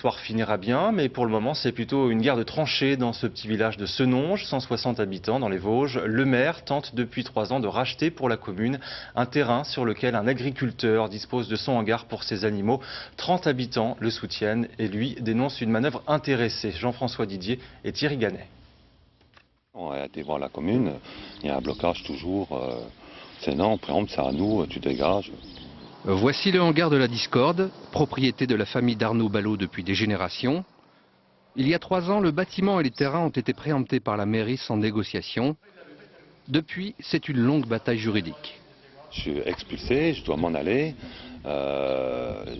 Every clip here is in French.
l'histoire finira bien, mais pour le moment c'est plutôt une guerre de tranchées dans ce petit village de Senonges, 160 habitants dans les Vosges. Le maire tente depuis 3 ans de racheter pour la commune un terrain sur lequel un agriculteur dispose de son hangar pour ses animaux. 30 habitants le soutiennent et lui dénonce une manœuvre intéressée. Jean-François Didier et Thierry Gannet. On a été voir la commune, il y a un blocage toujours. C'est non, par exemple, c'est à nous, tu dégages. Voici le hangar de la Discorde, propriété de la famille d'Arnaud Ballot depuis des générations. Il y a 3 ans, le bâtiment et les terrains ont été préemptés par la mairie sans négociation. Depuis, c'est une longue bataille juridique. Je suis expulsé, je dois m'en aller.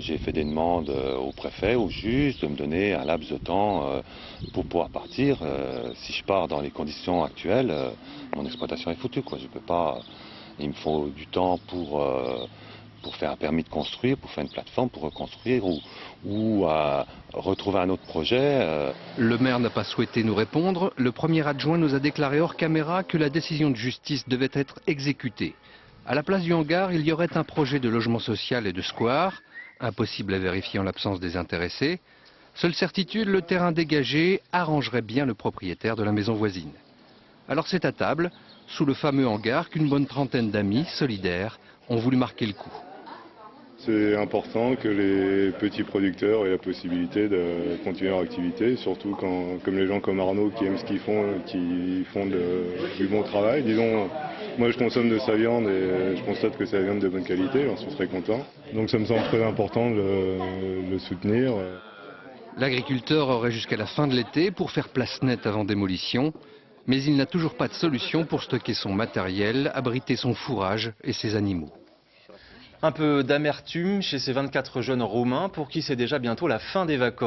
J'ai fait des demandes au préfet, au juge, de me donner un laps de temps pour pouvoir partir. Si je pars dans les conditions actuelles, mon exploitation est foutue, quoi. Je peux pas. Il me faut du temps pour faire un permis de construire, pour faire une plateforme, pour reconstruire ou retrouver un autre projet. Le maire n'a pas souhaité nous répondre. Le premier adjoint nous a déclaré hors caméra que la décision de justice devait être exécutée. À la place du hangar, il y aurait un projet de logement social et de square, impossible à vérifier en l'absence des intéressés. Seule certitude, le terrain dégagé arrangerait bien le propriétaire de la maison voisine. Alors c'est à table, sous le fameux hangar, qu'une bonne trentaine d'amis solidaires ont voulu marquer le coup. C'est important que les petits producteurs aient la possibilité de continuer leur activité, surtout quand, comme les gens comme Arnaud qui aiment ce qu'ils font, qui font du bon travail. Disons, moi je consomme de sa viande et je constate que c'est la viande de bonne qualité, j'en suis très content. Donc ça me semble très important de le soutenir. L'agriculteur aurait jusqu'à la fin de l'été pour faire place nette avant démolition, mais il n'a toujours pas de solution pour stocker son matériel, abriter son fourrage et ses animaux. Un peu d'amertume chez ces 24 jeunes Roumains pour qui c'est déjà bientôt la fin des vacances.